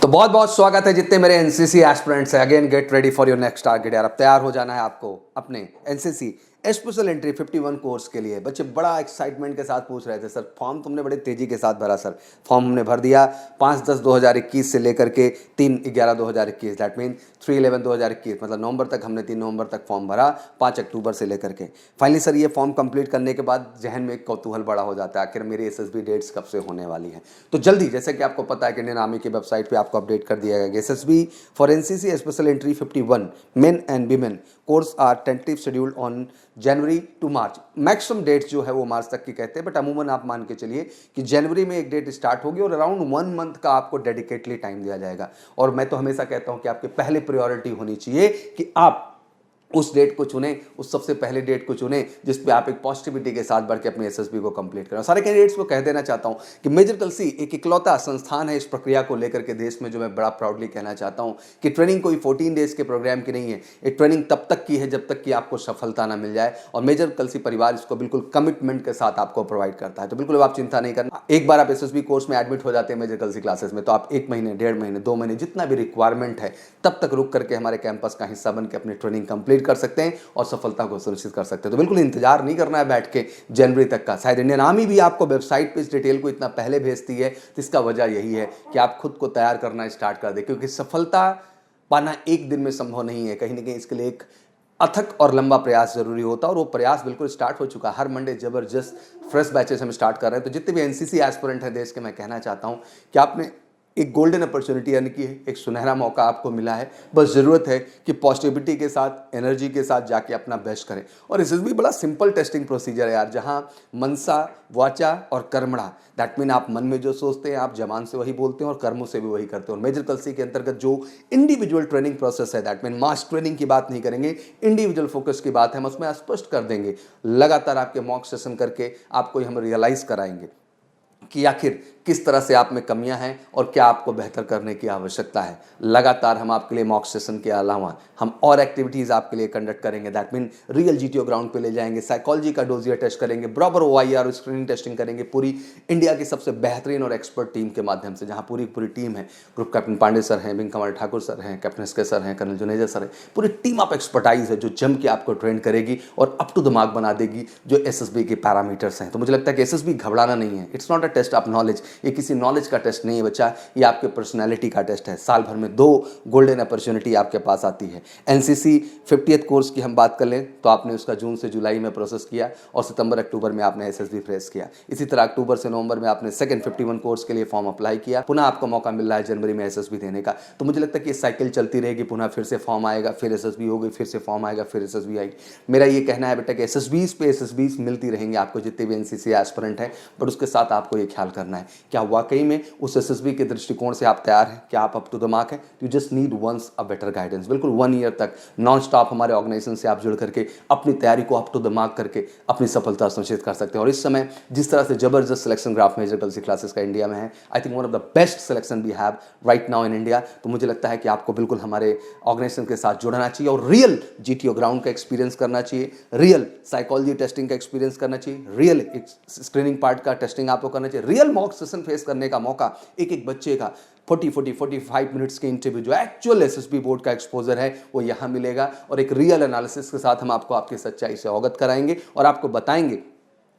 तो बहुत बहुत स्वागत है जितने मेरे एनसीसी एस्पिरेंट्स हैं। Again get ready for your next target यार। अब तैयार हो जाना है आपको अपने एनसीसी स्पेशल एंट्री 51 कोर्स के लिए। बच्चे बड़ा एक्साइटमेंट के साथ पूछ रहे थे, सर फॉर्म तुमने बड़े तेजी के साथ भरा। सर फॉर्म हमने भर दिया 5/10/2021 से लेकर के 3/11/2021, दैट मीन 3/11/2021, मतलब नवंबर तक हमने 3 नवंबर तक फॉर्म भरा, 5 अक्टूबर से लेकर के। फाइनली सर ये फॉर्म कंप्लीट करने के बाद जहन में एक कौतूहल बड़ा हो जाता है, आखिर मेरी एसएसबी डेट्स कब से होने वाली हैं। तो जल्दी, जैसे कि आपको पता है कि इंडियन आर्मी की वेबसाइट पे आपको अपडेट कर दिया गया। SSB for NCC special entry 51 men and women course are tentative scheduled on January to March. Maximum dates जो है वो मार्च तक की कहते हैं, बट अमूमन आप मान के चलिए कि जनवरी में एक डेट स्टार्ट होगी और अराउंड 1 मंथ का आपको डेडिकेटली टाइम दिया जाएगा। और मैं तो हमेशा कहता हूं कि आपकी पहले प्रायोरिटी होनी चाहिए कि आप उस डेट को चुने, उस सबसे पहले डेट को चुने जिस पे आप एक पॉजिटिविटी के साथ बढ़ के अपने एसएसबी को कंप्लीट करें। सारे कैंडिडेट्स को कह देना चाहता हूं कि मेजर कलसी एक इकलौता संस्थान है इस प्रक्रिया को लेकर के देश में, जो मैं बड़ा प्राउडली कहना चाहता हूं कि ट्रेनिंग कोई 14 डेज के प्रोग्राम की नहीं है। ये ट्रेनिंग तब तक की है जब तक कि आपको सफलता ना मिल जाए, और मेजर कलसी परिवार इसको बिल्कुल कमिटमेंट के साथ आपको प्रोवाइड करता है। तो बिल्कुल आप चिंता नहीं करना। एक बार आप एसएसबी कोर्स में एडमिट हो जाते हैं मेजर कलसी क्लासेस में, तो आप 1 महीने, 1.5 महीने, 2 महीने, जितना भी रिक्वायरमेंट है तब तक रुक करके हमारे कैंपस का हिस्सा बन के अपनी ट्रेनिंग कंप्लीट कर सकते हैं और सफलता को सुनिश्चित कर सकते हैं। तो बिल्कुल इंतजार नहीं करना है बैठ के जनवरी तक का। शायद इंडियन आर्मी भी आपको वेबसाइट पे इस डिटेल को इतना पहले भेजती है, तो इसका वजह यही है कि आप खुद को तैयार करना स्टार्ट कर दे, क्योंकि सफलता पाना एक दिन में संभव नहीं है। कहीं ना कहीं इसके लिए एक अथक और लंबा प्रयास जरूरी होता है, और वो प्रयास बिल्कुल स्टार्ट हो चुका है। हर मंडे जबरदस्त फ्रेश बैचेस हम स्टार्ट कर रहे हैं। तो जितने भी एनसीसी एस्पिरेंट हैं देश के, मैं कहना चाहता हूं कि आपने एक गोल्डन अपॉर्चुनिटी यानी कि एक सुनहरा मौका आपको मिला है। बस ज़रूरत है कि पॉजिटिविटी के साथ, एनर्जी के साथ जाके अपना बेस्ट करें। और एसएसबी बड़ा सिंपल टेस्टिंग प्रोसीजर है यार, जहां मनसा, वाचा और कर्मणा, दैट मीन आप मन में जो सोचते हैं आप जबान से वही बोलते हैं और कर्मों से भी वही करते हैं। और मेजर कलसी के अंतर्गत जो इंडिविजुअल ट्रेनिंग प्रोसेस है, दैट मीन मास ट्रेनिंग की बात नहीं करेंगे, इंडिविजुअल फोकस की बात है, हम उसमें स्पष्ट कर देंगे। लगातार आपके मॉक सेशन करके आपको हम रियलाइज कराएंगे कि आखिर किस तरह से आप में कमियां हैं और क्या आपको बेहतर करने की आवश्यकता है। लगातार हम आपके लिए मॉक सेशन के अलावा हम और एक्टिविटीज़ आपके लिए कंडक्ट करेंगे, that mean real GTO ground पे ले जाएंगे, साइकोलॉजी का डोजियर टेस्ट करेंगे, प्रॉपर ओआईआर स्क्रीनिंग टेस्टिंग करेंगे पूरी इंडिया की सबसे बेहतरीन और एक्सपर्ट टीम के माध्यम से, जहाँ पूरी टीम है। ग्रुप कैप्टन पांडे सर हैं, विंग कमांडर ठाकुर सर हैं, कैप्टन एसके सर हैं, कर्नल जुनेजा सर हैं। पूरी टीम ऑफ एक्सपर्टाइज है जो जम के आपको ट्रेन करेगी और अप टू द मार्क बना देगी जो एसएसबी के पैरामीटर्स हैं। तो मुझे लगता है कि एसएसबी घबराना नहीं है। It's not a test of knowledge, ये किसी नॉलेज का टेस्ट नहीं है बच्चा, ये आपके पर्सनैलिटी का टेस्ट है। साल भर में 2 गोल्डन अपॉर्चुनिटी आपके पास आती है। एनसीसी 50th कोर्स की हम बात कर लें तो आपने उसका जून से जुलाई में प्रोसेस किया और सितंबर अक्टूबर में आपने एसएसबी फ्रेश किया। इसी तरह अक्टूबर से नवंबर में आपने सेकंड 51 कोर्स के लिए फॉर्म अप्लाई किया। पुनः आपको मौका मिल रहा है जनवरी में एसएसबी देने का। तो मुझे लगता है कि ये साइकिल चलती रहेगी, पुनः फिर से फॉर्म आएगा, फिर एसएसबी होगी, फिर से फॉर्म आएगा, फिर एसएसबी आएगी। मेरा ये कहना है बेटा कि एसएसबीज पे एसएसबीज मिलती रहेंगी आपको जितने भी एनसीसी एस्पिरेंट हैं, बट उसके साथ आपको ये ख्याल करना है क्या वाकई में उस एसएसबी के दृष्टिकोण से आप तैयार हैं, क्या आप अप टू द मार्क हैं। You just need once a better guidance. बिल्कुल 1 ईयर तक नॉन स्टॉप हमारे ऑर्गेनाइजेशन से आप जुड़ करके अपनी तैयारी को अप टू द मार्क करके अपनी सफलता सुनिश्चित कर सकते हैं। और इस समय जिस तरह से जबरदस्त selection graph major Kalsi classes का इंडिया में है, I think one of the best selection we have right now in India. तो मुझे लगता है कि आपको बिल्कुल हमारे ऑर्गेनाइजेशन के साथ जुड़ना चाहिए और रियल जीटीओ ग्राउंड का एक्सपीरियंस करना चाहिए, रियल साइकोलॉजी टेस्टिंग का एक्सपीरियंस करना चाहिए, रियल स्क्रीनिंग पार्ट का टेस्टिंग आपको करना चाहिए, रियल मॉक सेशन फेस करने का मौका एक बच्चे का 45 मिनट्स के इंटरव्यू जो एक्चुअल एसएसबी बोर्ड का एक्सपोजर है वो यहाँ मिलेगा। और एक रियल एनालिसिस के साथ हम आपको आपकी सच्चाई से अवगत कराएंगे और आपको बताएंगे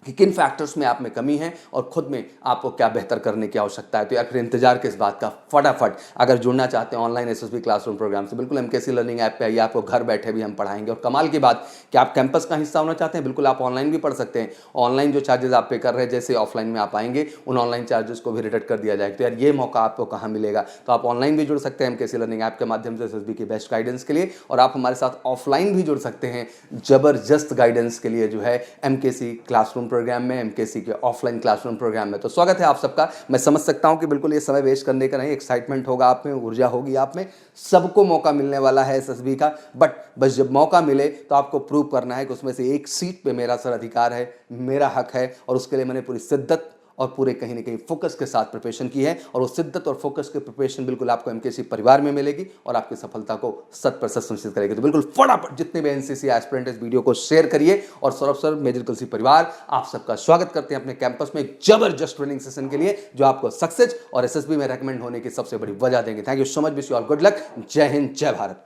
कि किन फैक्टर्स में आप में कमी है और खुद में आपको क्या बेहतर करने की आवश्यकता है। तो यार फिर इंतजार किस बात का, फटाफट अगर जुड़ना चाहते हैं ऑनलाइन एसएसबी क्लासरूम प्रोग्राम से, बिल्कुल एमकेसी लर्निंग ऐप पे आइए, आपको घर बैठे भी हम पढ़ाएंगे। और कमाल की बात कि आप कैंपस का हिस्सा होना चाहते हैं, बिल्कुल आप ऑनलाइन भी पढ़ सकते हैं। ऑनलाइन जो चार्जेस आप पे कर रहे हैं, जैसे ऑफलाइन में आप आएंगे उन ऑनलाइन चार्जेस को भी रिडक्ट कर दिया जाएगा। तो यार ये मौका आपको कहाँ मिलेगा, तो आप ऑनलाइन भी जुड़ सकते हैं एमकेसी लर्निंग ऐप के माध्यम से एसएसबी की बेस्ट गाइडेंस के लिए, और आप हमारे साथ ऑफलाइन भी जुड़ सकते हैं जबरदस्त गाइडेंस के लिए जो है एमकेसी क्लासरूम प्रोग्राम में, एमकेसी के ऑफलाइन क्लासरूम प्रोग्राम में। तो स्वागत है आप सबका। मैं समझ सकता हूं कि बिल्कुल ये समय वेस्ट करने का नहीं, एक्साइटमेंट होगा आप में, ऊर्जा होगी आप में, सबको मौका मिलने वाला है एसएसबी का। बट बस जब मौका मिले तो आपको प्रूव करना है कि उसमें से एक सीट पे मेरा सर अधिकार है, मेरा हक है, और उसके लिए मैंने पूरी शिद्दत और पूरे कहीं ना कहीं फोकस के साथ प्रिपरेशन की है, और वो शिद्दत और फोकस के प्रिपरेशन बिल्कुल आपको एमकेसी परिवार में मिलेगी और आपकी सफलता को 100% सुनिश्चित करेगी। तो बिल्कुल फटाफट जितने भी एनसीसी एस्पिरेंट इस वीडियो को शेयर करिए। और सौरभ सर, मेजर तुलसी परिवार आप सबका स्वागत करते हैं अपने कैंपस में एक जबरदस्त ट्रेनिंग सेशन के लिए, जो आपको सक्सेस और एसएसबी में रेकमेंड होने की सबसे बड़ी वजह देंगे। Thank you so much, wish you all good luck. जय हिंद, जय भारत।